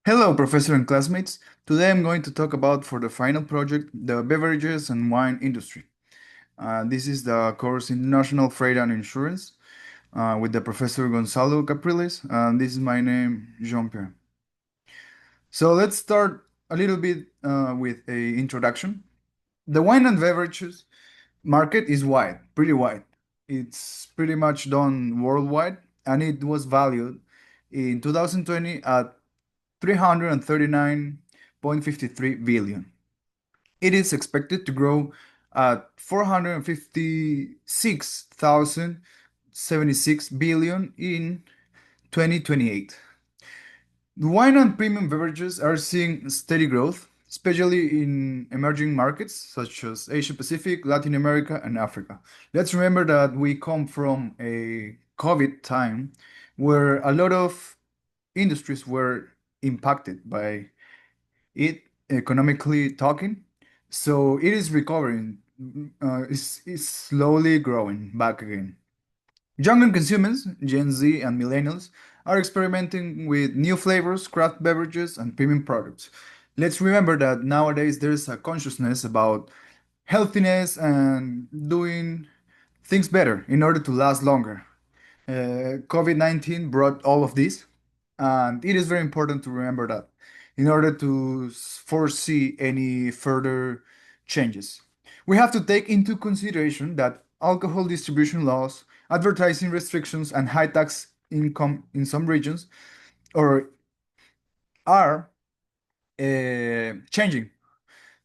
Hello, professor and classmates. Today I'm going to talk about for the final project the beverages and wine industry. This is the course International Freight and Insurance with the professor Gonzalo Capriles, and this is my name, Jean-Pierre. So let's start a little bit with a introduction. The wine and beverages market is wide, pretty wide. It's pretty much done worldwide, and it was valued in 2020 at 339.53 billion. It is expected to grow at 456,076 billion in 2028. The wine and premium beverages are seeing steady growth, especially in emerging markets such as Asia Pacific, Latin America, and Africa. Let's remember that we come from a COVID time where a lot of industries were impacted by it economically talking. So it is recovering, it's slowly growing back again. Younger consumers, Gen Z and millennials, are experimenting with new flavors, craft beverages, and premium products. Let's remember that nowadays there's a consciousness about healthiness and doing things better in order to last longer. COVID-19 brought all of this, and it is very important to remember that in order to foresee any further changes. We have to take into consideration that alcohol distribution laws, advertising restrictions, and high tax income in some regions or are changing.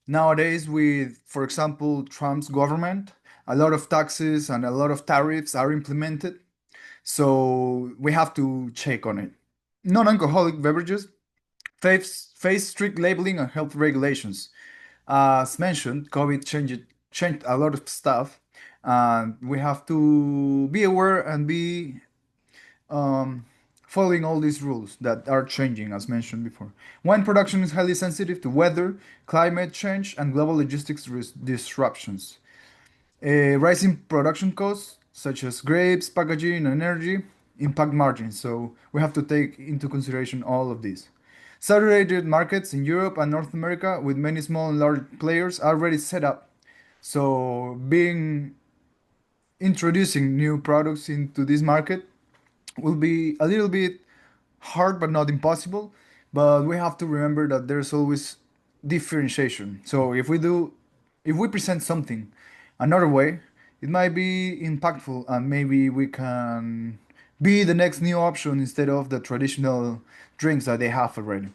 Nowadays, with, for example, Trump's government, a lot of taxes and a lot of tariffs are implemented. So we have to check on it. Non-alcoholic beverages face strict labeling and health regulations. As mentioned, COVID changed a lot of stuff, and we have to be aware and be um, following all these rules that are changing, as mentioned before. Wine production is highly sensitive to weather, climate change, and global logistics disruptions. Rising production costs, such as grapes, packaging, and energy, impact margins. So we have to take into consideration all of these. Saturated markets in Europe and North America, with many small and large players already set up. So being introducing new products into this market will be a little bit hard but not impossible. But we have to remember that there's always differentiation. So if we present something another way, it might be impactful and maybe we can be the next new option instead of the traditional drinks that they have already.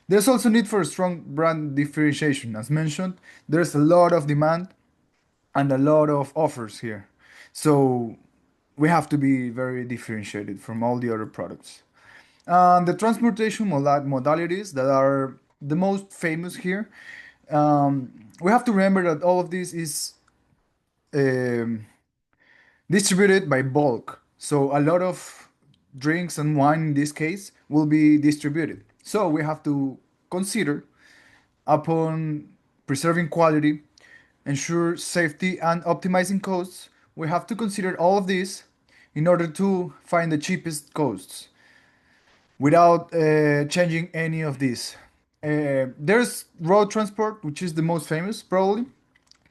There's also need for strong brand differentiation. As mentioned, there's a lot of demand and a lot of offers here. So we have to be very differentiated from all the other products. The transportation modalities that are the most famous here, we have to remember that all of this is um, distributed by bulk. So a lot of drinks and wine in this case will be distributed. So we have to consider upon preserving quality, ensure safety, and optimizing costs. We have to consider all of this in order to find the cheapest costs without changing any of this. There's road transport, which is the most famous, probably.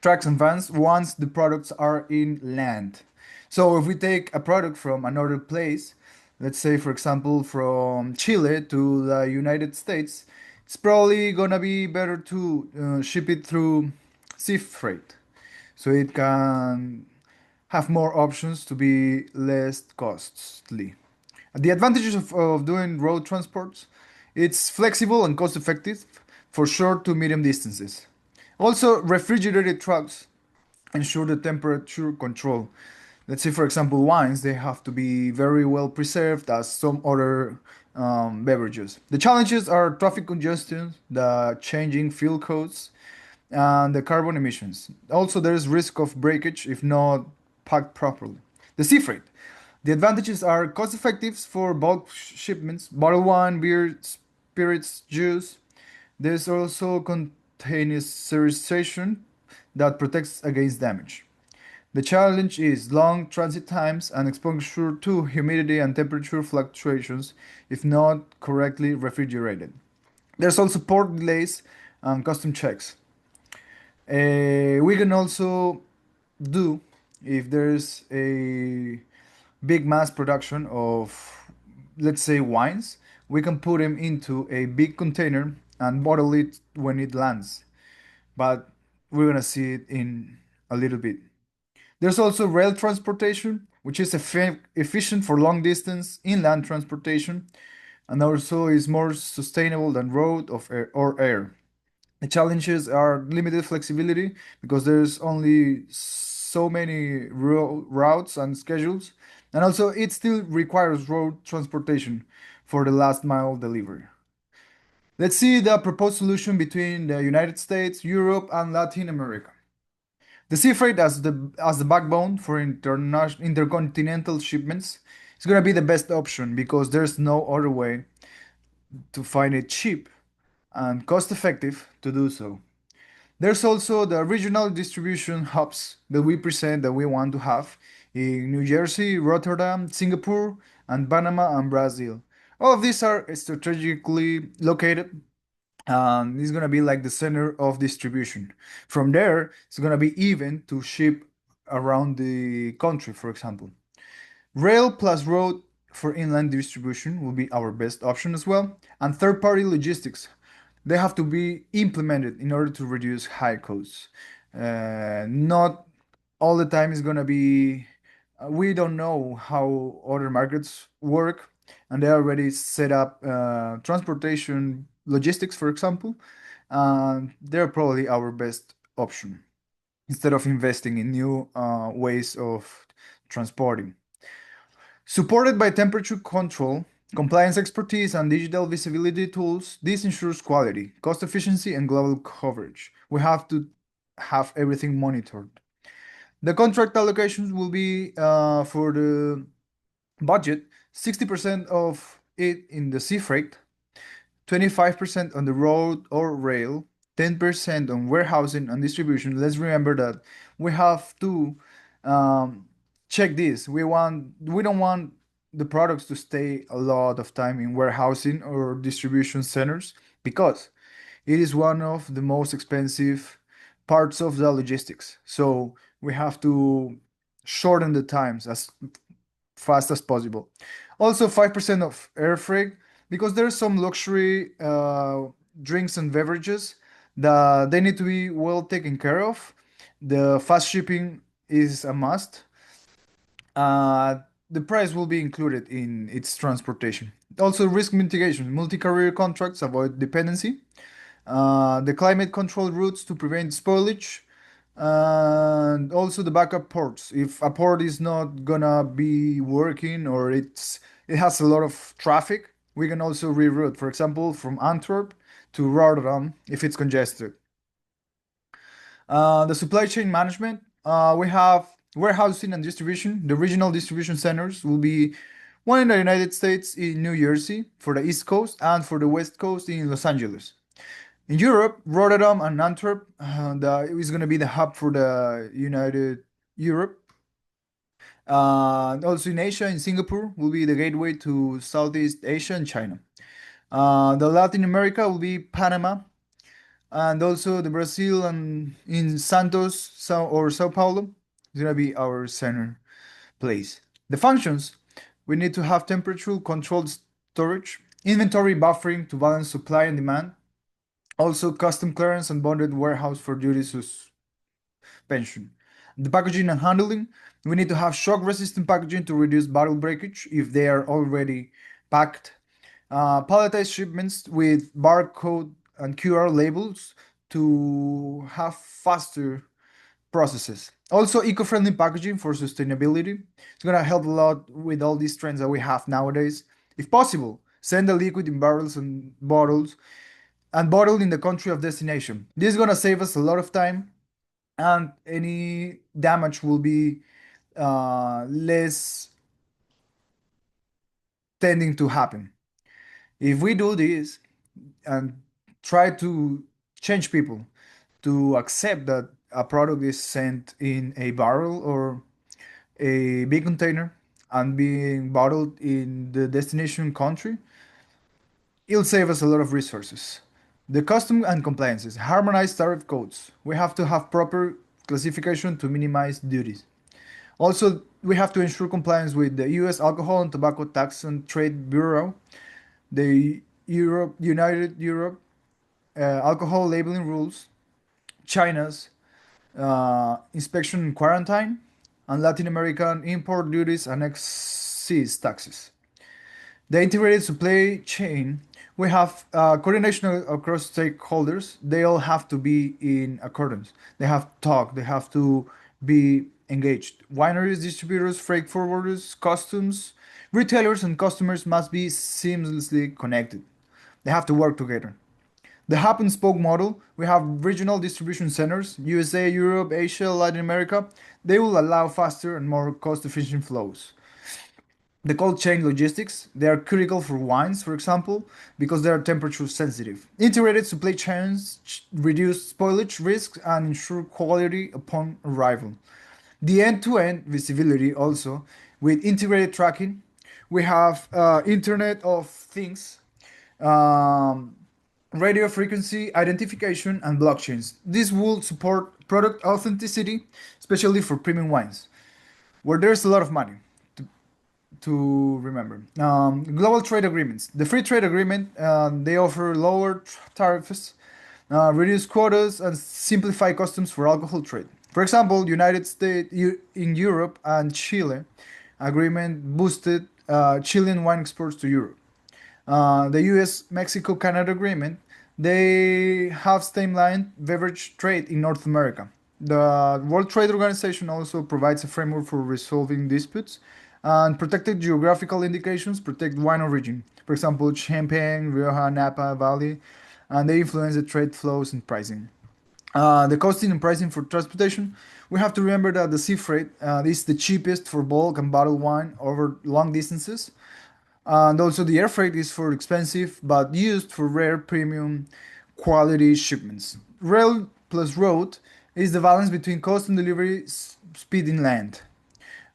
Trucks and vans once the products are in land. So if we take a product from another place, let's say, for example, from Chile to the United States, it's probably gonna be better to ship it through sea freight. So it can have more options to be less costly. The advantages of doing road transports, it's flexible and cost effective for short to medium distances. Also, refrigerated trucks ensure the temperature control. Let's say, for example, wines, they have to be very well preserved as some other beverages. The challenges are traffic congestion, the changing fuel codes, and the carbon emissions. Also, there is risk of breakage if not packed properly. The sea freight. The advantages are cost effective for bulk shipments, bottled wine, beer, spirits, juice. There's also containerization that protects against damage. The challenge is long transit times and exposure to humidity and temperature fluctuations if not correctly refrigerated. There's also port delays and custom checks. We can also do, if there's a big mass production of, let's say, wines, we can put them into a big container and bottle it when it lands. But we're gonna see it in a little bit. There's also rail transportation, which is efficient for long distance inland transportation and also is more sustainable than road of air, or air. The challenges are limited flexibility because there's only so many routes and schedules, and also it still requires road transportation for the last mile delivery. Let's see the proposed solution between the United States, Europe, and Latin America. The sea freight as the backbone for international intercontinental shipments is going to be the best option because there's no other way to find it cheap and cost effective to do so. There's also the regional distribution hubs that we present that we want to have in New Jersey, Rotterdam, Singapore, and Panama and Brazil. All of these are strategically located and it's gonna be like the center of distribution. From there, it's gonna be even to ship around the country, for example. Rail plus road for inland distribution will be our best option as well. And third party logistics, they have to be implemented in order to reduce high costs. Not all the time is going to be, we don't know how other markets work, and they already set up transportation logistics, for example. They're probably our best option instead of investing in new ways of transporting. Supported by temperature control, compliance expertise, and digital visibility tools, this ensures quality, cost efficiency, and global coverage. We have to have everything monitored. The contract allocations will be for the budget 60% of it in the sea freight, 25% on the road or rail, 10% on warehousing and distribution. Let's remember that we have to um, check this. We don't want the products to stay a lot of time in warehousing or distribution centers because it is one of the most expensive parts of the logistics. So we have to shorten the times as fast as possible. Also, 5% of air freight because there's some luxury drinks and beverages that they need to be well taken care of. The fast shipping is a must. Uh, the price will be included in its transportation. Also, risk mitigation, multi-carrier contracts avoid dependency. The climate control routes to prevent spoilage, and also the backup ports. If a port is not gonna be working or it has a lot of traffic, we can also reroute. For example, from Antwerp to Rotterdam if it's congested. The supply chain management, we have warehousing and distribution. The regional distribution centers will be one in the United States in New Jersey for the East Coast and for the West Coast in Los Angeles. In Europe, Rotterdam and Antwerp is going to be the hub for the United Europe. Also in Asia, in Singapore, will be the gateway to Southeast Asia and China. The Latin America will be Panama, and also the Brazil and in Santos or Sao Paulo is going to be our center place. The functions, we need to have temperature controlled storage, inventory buffering to balance supply and demand, also custom clearance and bonded warehouse for duty suspension. The packaging and handling, we need to have shock resistant packaging to reduce bottle breakage if they are already packed. Palletized shipments with barcode and QR labels to have faster processes. Also, eco-friendly packaging for sustainability. It's gonna help a lot with all these trends that we have nowadays. If possible, send the liquid in barrels and bottles and bottled in the country of destination. This is gonna save us a lot of time, and any damage will be less tending to happen. If we do this and try to change people to accept that a product is sent in a barrel or a big container and being bottled in the destination country, it'll save us a lot of resources. The custom and compliances, harmonized tariff codes. We have to have proper classification to minimize duties. Also, we have to ensure compliance with the U.S. Alcohol and Tobacco Tax and Trade Bureau, the United Europe alcohol labeling rules, China's inspection and quarantine, and Latin American import duties and excise taxes. The integrated supply chain, we have coordination across stakeholders. They all have to be in accordance. They have to talk. They have to be engaged. Wineries, distributors, freight forwarders, customs, retailers, and customers must be seamlessly connected. They have to work together. The hub and spoke model, we have regional distribution centers, USA, Europe, Asia, Latin America. They will allow faster and more cost efficient flows. The cold chain logistics, they are critical for wines, for example, because they are temperature sensitive. Integrated supply chains reduce spoilage risks and ensure quality upon arrival. The end-to-end visibility also, with integrated tracking, we have Internet of Things, um, radio frequency identification, and blockchains. This will support product authenticity, especially for premium wines, where there's a lot of money to remember. Global trade agreements. The free trade agreement, they offer lower tariffs, reduce quotas, and simplify customs for alcohol trade. For example, United States in Europe and Chile agreement boosted Chilean wine exports to Europe. The U.S. Mexico Canada agreement, they have streamlined beverage trade in North America. The World Trade Organization also provides a framework for resolving disputes, and protected geographical indications protect wine origin. For example, Champagne, Rioja, Napa Valley, and they influence the trade flows and pricing. The costing and pricing for transportation, we have to remember that the sea freight is the cheapest for bulk and bottled wine over long distances. And also the air freight is for expensive but used for rare premium quality shipments. Rail plus road is the balance between cost and delivery speed inland.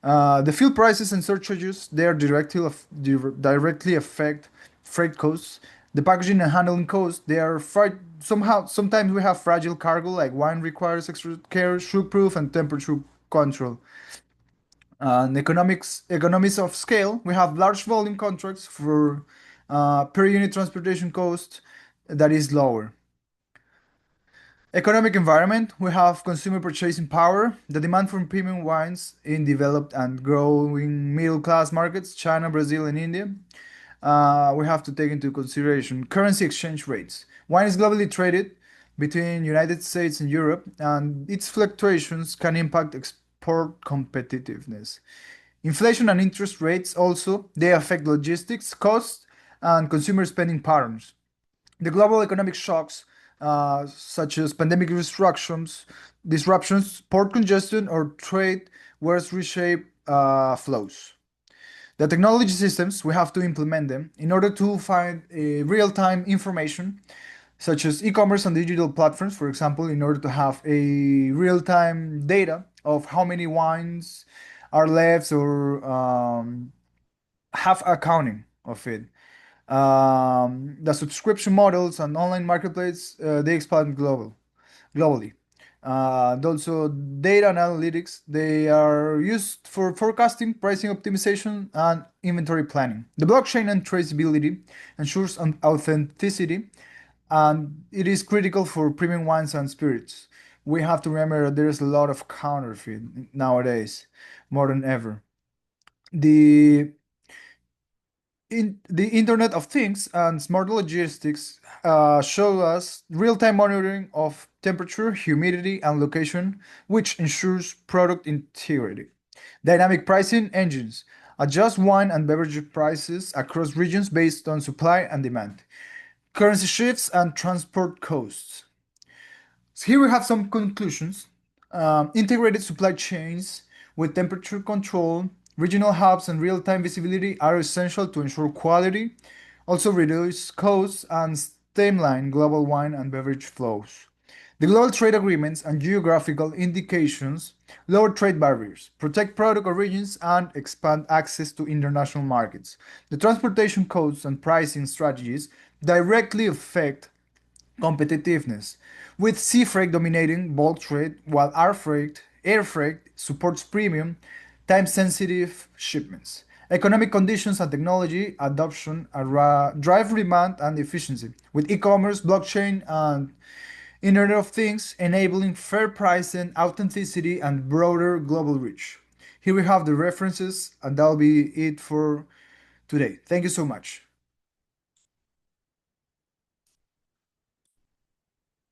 The fuel prices and surcharges, they are directly affect freight costs. The packaging and handling costs, they are somehow sometimes we have fragile cargo like wine requires extra care, shook-proof, and temperature control. And economies of scale, we have large volume contracts for per unit transportation cost that is lower. Economic environment, we have consumer purchasing power, the demand for premium wines in developed and growing middle class markets, China, Brazil, and India. We have to take into consideration currency exchange rates. Wine is globally traded between United States and Europe, and its fluctuations can impact export competitiveness. Inflation and interest rates also, they affect logistics costs and consumer spending patterns. The global economic shocks, such as pandemic disruptions, port congestion, or trade wars reshape flows. The technology systems, we have to implement them in order to find real-time information, such as e-commerce and digital platforms, for example, in order to have a real-time data of how many wines are left or have accounting of it. The subscription models and online marketplace, they expand globally. And also data and analytics, they are used for forecasting, pricing optimization, and inventory planning. The blockchain and traceability ensures authenticity, and it is critical for premium wines and spirits. We have to remember that there's a lot of counterfeit nowadays, more than ever. The the Internet of Things and smart logistics show us real-time monitoring of temperature, humidity, and location, which ensures product integrity. Dynamic pricing engines adjust wine and beverage prices across regions based on supply and demand. Currency shifts and transport costs. So here we have some conclusions. Integrated supply chains with temperature control, regional hubs, and real-time visibility are essential to ensure quality, also reduce costs, and streamline global wine and beverage flows. The global trade agreements and geographical indications lower trade barriers, protect product origins, and expand access to international markets. The transportation costs and pricing strategies directly affect Competitiveness, with sea freight dominating bulk trade, while air freight supports premium, time-sensitive shipments. Economic conditions and technology adoption drive demand and efficiency, with e-commerce, blockchain, and Internet of Things enabling fair pricing, authenticity, and broader global reach. Here we have the references, and that'll be it for today. Thank you so much.